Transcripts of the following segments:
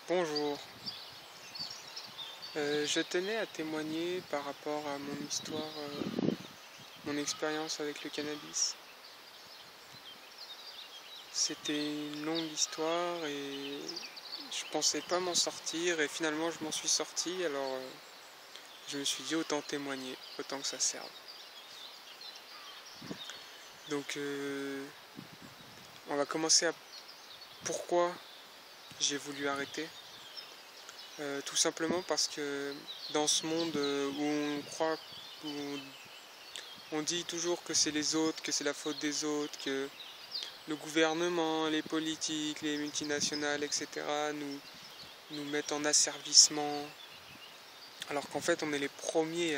Bonjour, je tenais à témoigner par rapport à mon histoire, mon expérience avec le cannabis. C'était une longue histoire et je pensais pas m'en sortir et finalement je m'en suis sorti, alors je me suis dit autant témoigner, autant que ça serve. Donc on va commencer à pourquoi j'ai voulu arrêter. Tout simplement parce que dans ce monde où on croit, où on dit toujours que c'est les autres, que c'est la faute des autres, que le gouvernement, les politiques, les multinationales, etc. nous mettent en asservissement, alors qu'en fait on est les premiers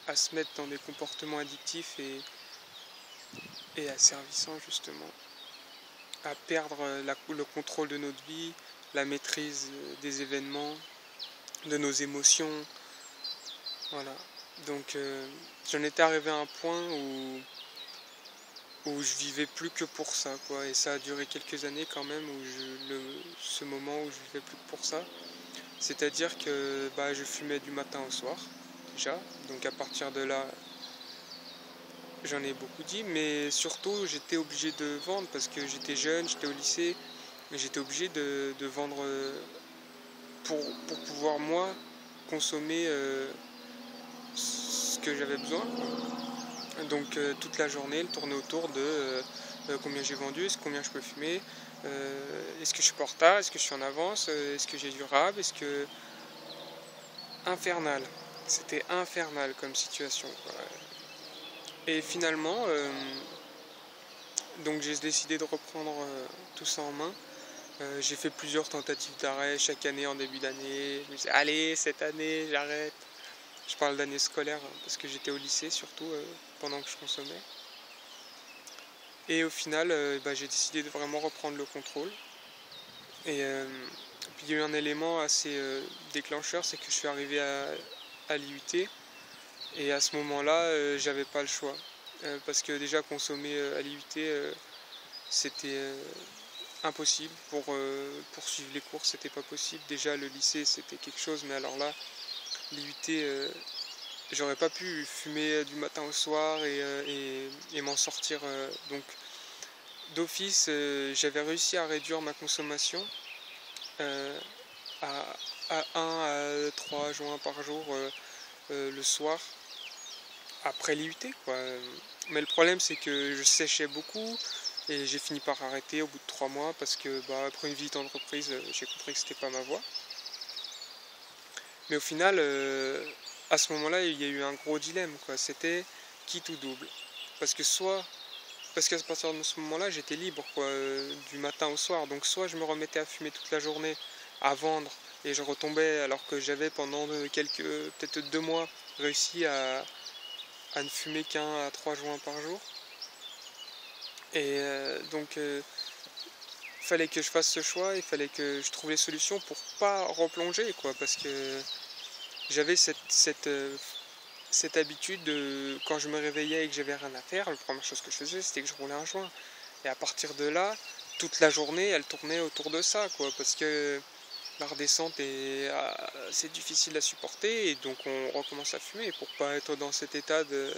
à se mettre dans des comportements addictifs et asservissants justement, à perdre le contrôle de notre vie, la maîtrise des événements, de nos émotions. Voilà. Donc j'en étais arrivé à un point où je vivais plus que pour ça, quoi. Et ça a duré quelques années quand même, ce moment où je vivais plus que pour ça. C'est-à-dire que je fumais du matin au soir, déjà. Donc à partir de là, j'en ai beaucoup dit. Mais surtout, j'étais obligé de vendre parce que j'étais jeune, j'étais au lycée. Mais j'étais obligé de vendre pour pouvoir, moi, consommer ce que j'avais besoin, quoi. Donc toute la journée, elle tournait autour de combien j'ai vendu, combien je peux fumer, est-ce que je suis pas en retard, est-ce que je suis en avance, est-ce que j'ai du rab, est-ce que... Infernal. C'était infernal comme situation, quoi. Et finalement, donc j'ai décidé de reprendre tout ça en main. J'ai fait plusieurs tentatives d'arrêt chaque année en début d'année. Je me disais, allez, cette année, j'arrête. Je parle d'année scolaire parce que j'étais au lycée surtout pendant que je consommais. Et au final, j'ai décidé de vraiment reprendre le contrôle. Et puis il y a eu un élément assez déclencheur, c'est que je suis arrivé à l'IUT. Et à ce moment-là, j'avais pas le choix. Parce que déjà consommer à l'IUT, c'était impossible. Pour suivre les cours, c'était pas possible. Déjà le lycée, c'était quelque chose, mais alors là, l'IUT, j'aurais pas pu fumer du matin au soir et m'en sortir. Donc d'office, j'avais réussi à réduire ma consommation à 1 à 3 joints par jour le soir après l'IUT, quoi. Mais le problème, c'est que je séchais beaucoup et j'ai fini par arrêter au bout de 3 mois parce que après une visite d'entreprise, j'ai compris que c'était pas ma voie. Mais au final, à ce moment-là, il y a eu un gros dilemme, quoi. C'était quitte ou double. Parce qu'à partir de ce moment-là, j'étais libre, quoi, du matin au soir. Donc soit je me remettais à fumer toute la journée, à vendre, et je retombais alors que j'avais pendant peut-être 2 mois, réussi à ne fumer qu'1 à 3 joints par jour. Et donc il fallait que je fasse ce choix, il fallait que je trouve les solutions pour pas replonger, quoi, parce que j'avais cette habitude de, quand je me réveillais et que j'avais rien à faire, la première chose que je faisais, c'était que je roulais un joint. Et à partir de là, toute la journée, elle tournait autour de ça, quoi, parce que la redescente c'est difficile à supporter, et donc on recommence à fumer pour pas être dans cet état de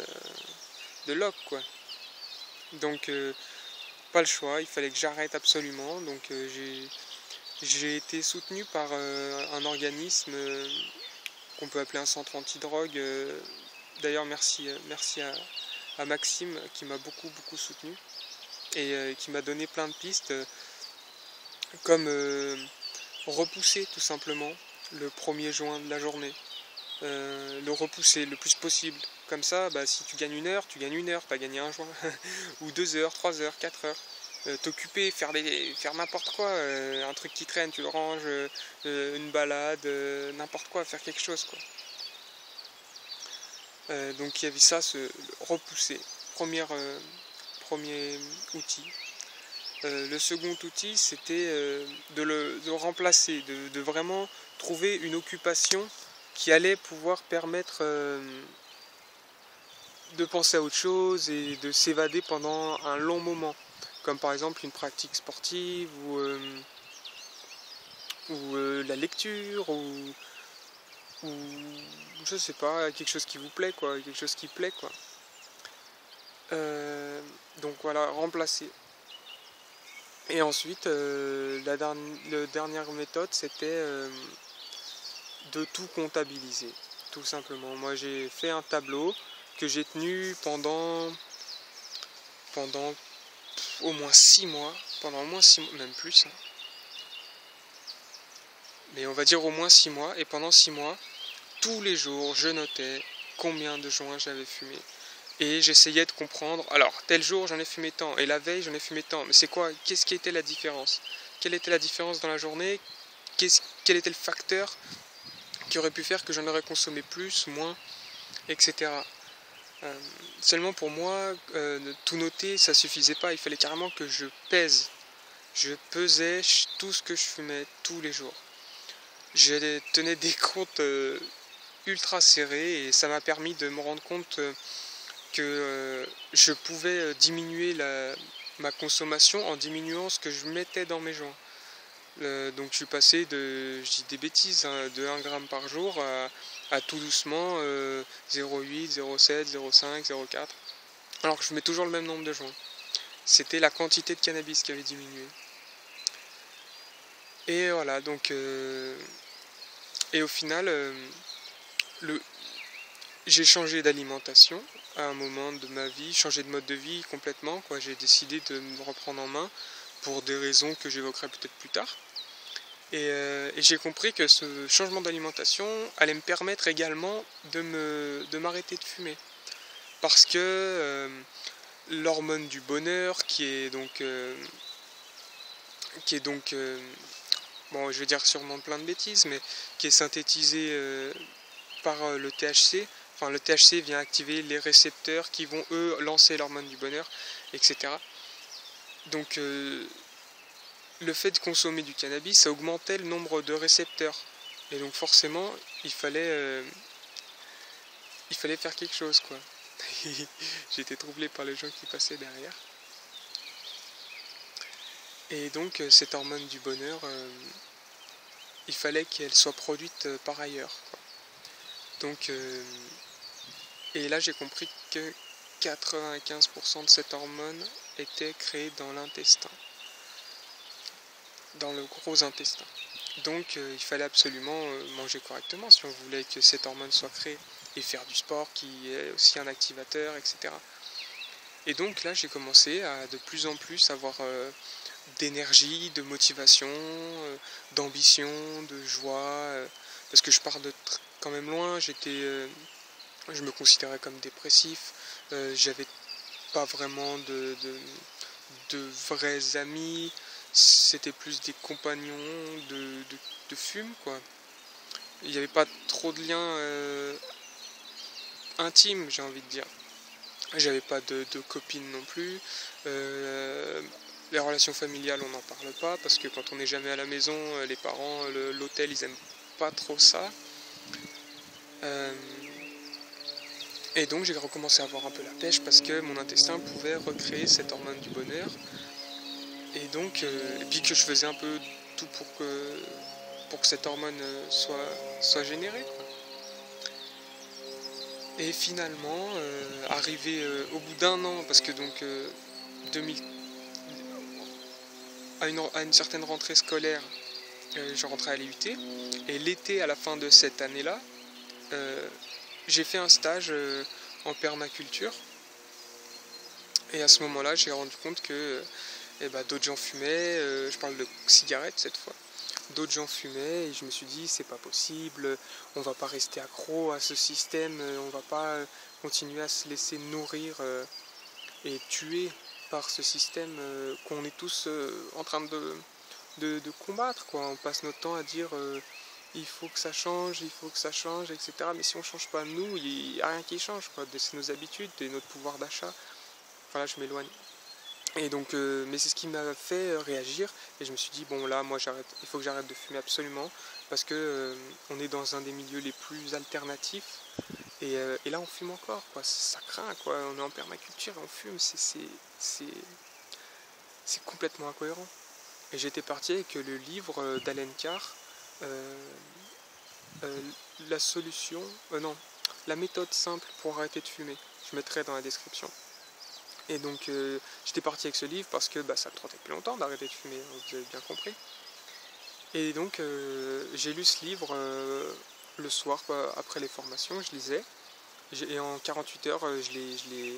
lock, quoi. Donc pas le choix, il fallait que j'arrête absolument. Donc j'ai été soutenu par un organisme qu'on peut appeler un centre antidrogue. D'ailleurs merci à Maxime qui m'a beaucoup soutenu et qui m'a donné plein de pistes, comme repousser tout simplement le premier joint de la journée, le repousser le plus possible. Comme ça, si tu gagnes 1 heure, tu gagnes 1 heure, tu as gagné un joint, ou 2 heures, 3 heures, 4 heures. T'occuper, faire n'importe quoi, un truc qui traîne, tu le ranges, une balade, n'importe quoi, faire quelque chose, quoi. Donc il y avait ça, repousser, premier outil. Le second outil, c'était de le remplacer, de vraiment trouver une occupation qui allait pouvoir permettre de penser à autre chose et de s'évader pendant un long moment, comme par exemple une pratique sportive ou la lecture ou je sais pas, quelque chose qui vous plaît quoi, quelque chose qui plaît quoi. Donc voilà, remplacer. Et ensuite, la dernière méthode, c'était de tout comptabiliser, tout simplement. Moi, j'ai fait un tableau que j'ai tenu pendant au moins 6 mois, pendant au moins 6 mois, même plus, hein. Mais on va dire au moins 6 mois, et pendant 6 mois, tous les jours, je notais combien de joints j'avais fumé. Et j'essayais de comprendre, alors tel jour j'en ai fumé tant, et la veille j'en ai fumé tant, mais c'est quoi, qu'est-ce qui était la différence? Quelle était la différence dans la journée? Quel était le facteur qui aurait pu faire que j'en aurais consommé plus, moins, etc. Seulement pour moi, tout noter, ça suffisait pas, il fallait carrément que je pèse. Je pesais tout ce que je fumais tous les jours. Je tenais des comptes ultra serrés et ça m'a permis de me rendre compte que je pouvais diminuer ma consommation en diminuant ce que je mettais dans mes joints. Donc je suis passé je dis des bêtises, hein, de 1 gramme par jour à tout doucement 0,8, 0,7, 0,5, 0,4. Alors que je mets toujours le même nombre de joints. C'était la quantité de cannabis qui avait diminué. Et voilà, donc et au final, j'ai changé d'alimentation à un moment de ma vie, changé de mode de vie complètement, quoi. J'ai décidé de me reprendre en main pour des raisons que j'évoquerai peut-être plus tard. Et j'ai compris que ce changement d'alimentation allait me permettre également de m'arrêter de fumer. Parce que l'hormone du bonheur, qui est donc bon, je vais dire sûrement plein de bêtises, mais qui est synthétisée par le THC. Enfin, le THC vient activer les récepteurs qui vont, eux, lancer l'hormone du bonheur, etc. Donc, le fait de consommer du cannabis, ça augmentait le nombre de récepteurs. Et donc, forcément, il fallait faire quelque chose, quoi. J'ai été troublé par les gens qui passaient derrière. Et donc, cette hormone du bonheur, il fallait qu'elle soit produite par ailleurs, quoi. Donc, et là j'ai compris que 95% de cette hormone était créée dans l'intestin, dans le gros intestin. Donc il fallait absolument manger correctement si on voulait que cette hormone soit créée, et faire du sport qui est aussi un activateur, etc. Et donc là j'ai commencé à de plus en plus avoir d'énergie, de motivation, d'ambition, de joie, parce que je pars de quand même loin. Je me considérais comme dépressif, j'avais pas vraiment de vrais amis, c'était plus des compagnons de fume, quoi. Il n'y avait pas trop de liens intimes, j'ai envie de dire. J'avais pas de copine non plus. Les relations familiales, on n'en parle pas, parce que quand on n'est jamais à la maison, les parents, l'hôtel, ils aiment pas trop ça. Et donc j'ai recommencé à avoir un peu la pêche parce que mon intestin pouvait recréer cette hormone du bonheur. Et donc, et puis que je faisais un peu tout pour que cette hormone soit générée, quoi. Et finalement, arrivé au bout d'1 an, parce que donc à une certaine rentrée scolaire, je rentrais à l'IUT, et l'été à la fin de cette année-là, j'ai fait un stage en permaculture, et à ce moment-là j'ai rendu compte que d'autres gens fumaient, je parle de cigarettes cette fois, d'autres gens fumaient, et je me suis dit c'est pas possible, on va pas rester accro à ce système, on va pas continuer à se laisser nourrir et tuer par ce système qu'on est tous en train de combattre, quoi. On passe notre temps à dire il faut que ça change, etc. Mais si on change pas nous, il n'y a rien qui change, quoi. C'est nos habitudes et notre pouvoir d'achat. Enfin là, je m'éloigne. Et donc, mais c'est ce qui m'a fait réagir. Et je me suis dit, bon là, moi j'arrête, il faut que j'arrête de fumer absolument. Parce que on est dans un des milieux les plus alternatifs. Et là, on fume encore, quoi. Ça craint, quoi. On est en permaculture et on fume. C'est complètement incohérent. Et j'étais parti avec le livre d'Allen Carr, euh, la solution, non, la méthode simple pour arrêter de fumer. Je mettrai dans la description. Et donc j'étais parti avec ce livre parce que ça me trottait depuis longtemps d'arrêter de fumer, vous avez bien compris. Et donc j'ai lu ce livre le soir après les formations, je lisais. Et en 48 heures je l'ai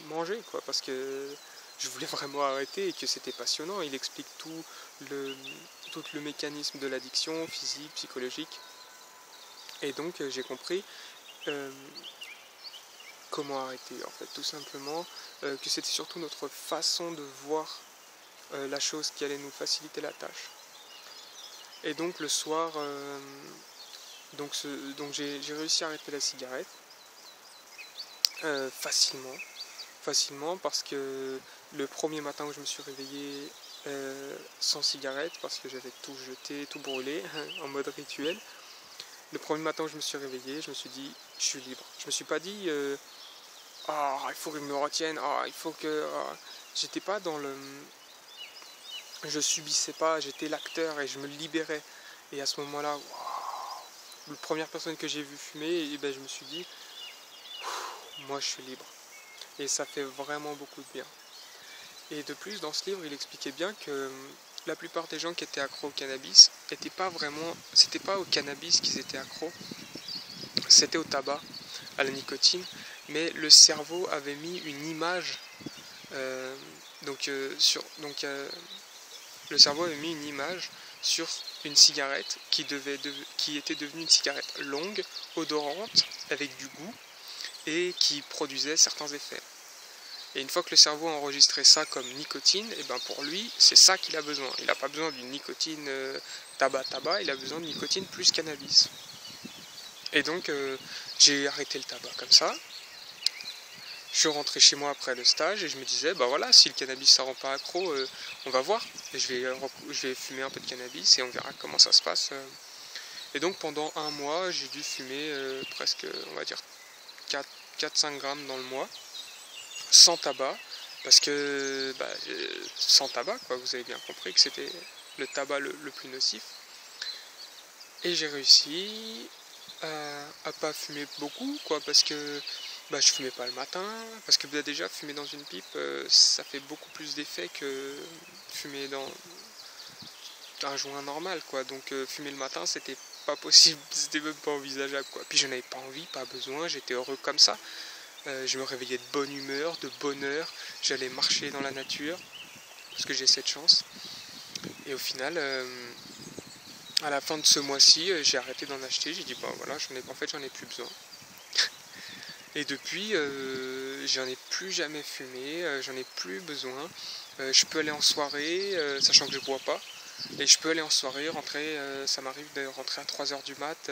mangé parce que je voulais vraiment arrêter et que c'était passionnant. Il explique tout le mécanisme de l'addiction, physique, psychologique. Et donc j'ai compris comment arrêter en fait, tout simplement, que c'était surtout notre façon de voir la chose qui allait nous faciliter la tâche. Et donc le soir, donc j'ai réussi à arrêter la cigarette facilement parce que le premier matin où je me suis réveillé sans cigarette, parce que j'avais tout jeté, tout brûlé en mode rituel, le premier matin où je me suis réveillé, je me suis dit je suis libre. Je me suis pas dit il faut qu'ils me retiennent, il faut que... J'étais pas dans le... Je subissais pas, j'étais l'acteur et je me libérais. Et à ce moment-là, la première personne que j'ai vue fumer, je me suis dit, moi je suis libre. Et ça fait vraiment beaucoup de bien. Et de plus, dans ce livre, il expliquait bien que la plupart des gens qui étaient accros au cannabis, c'était pas au cannabis qu'ils étaient accros, c'était au tabac, à la nicotine. Mais le cerveau avait mis une image, le cerveau avait mis une image sur une cigarette qui était devenue une cigarette longue, odorante, avec du goût, et qui produisait certains effets. Et une fois que le cerveau a enregistré ça comme nicotine, pour lui, c'est ça qu'il a besoin. Il n'a pas besoin d'une nicotine tabac, il a besoin de nicotine plus cannabis. Et donc, j'ai arrêté le tabac comme ça. Je suis rentré chez moi après le stage et je me disais, si le cannabis ça rend pas accro, on va voir. Et je vais fumer un peu de cannabis et on verra comment ça se passe. Et donc pendant un mois, j'ai dû fumer presque, on va dire, 4-5 grammes dans le mois, sans tabac. Parce que, sans tabac, vous avez bien compris que c'était le tabac le plus nocif. Et j'ai réussi à pas fumer beaucoup, parce que je fumais pas le matin, parce que déjà fumer dans une pipe, ça fait beaucoup plus d'effet que fumer dans un joint normal, donc fumer le matin c'était pas possible, c'était même pas envisageable, puis je n'avais pas envie, pas besoin, j'étais heureux comme ça. Je me réveillais de bonne humeur, de bonne heure, j'allais marcher dans la nature parce que j'ai cette chance. Et au final à la fin de ce mois-ci, j'ai arrêté d'en acheter, j'ai dit j'en ai plus besoin. Et depuis, j'en ai plus jamais fumé, j'en ai plus besoin. Je peux aller en soirée, sachant que je bois pas. Et je peux aller en soirée, rentrer, ça m'arrive de rentrer à 3h du mat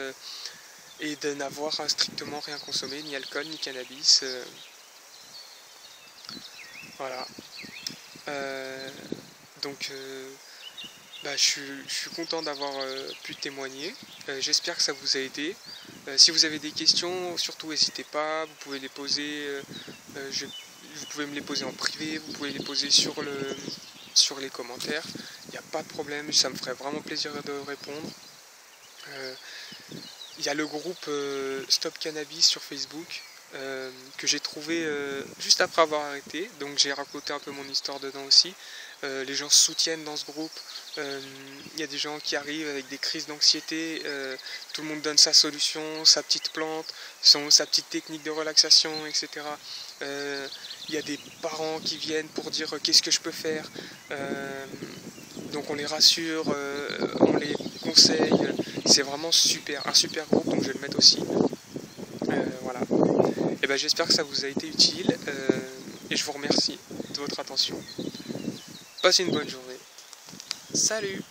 et de n'avoir strictement rien consommé, ni alcool, ni cannabis. Voilà. Donc, je suis content d'avoir pu témoigner. J'espère que ça vous a aidé. Si vous avez des questions, surtout n'hésitez pas, vous pouvez les poser, vous pouvez me les poser en privé, vous pouvez les poser sur les commentaires. Il n'y a pas de problème, ça me ferait vraiment plaisir de répondre. Il y a le groupe Stop Cannabis sur Facebook que j'ai trouvé juste après avoir arrêté, donc j'ai raconté un peu mon histoire dedans aussi. Les gens se soutiennent dans ce groupe, il y a des gens qui arrivent avec des crises d'anxiété, tout le monde donne sa solution, sa petite plante, sa petite technique de relaxation, etc. Il y a des parents qui viennent pour dire qu'est-ce que je peux faire, donc on les rassure, on les conseille, c'est vraiment super, un super groupe, donc je vais le mettre aussi. Voilà. Et j'espère que ça vous a été utile et je vous remercie de votre attention. Passez une bonne journée. Salut!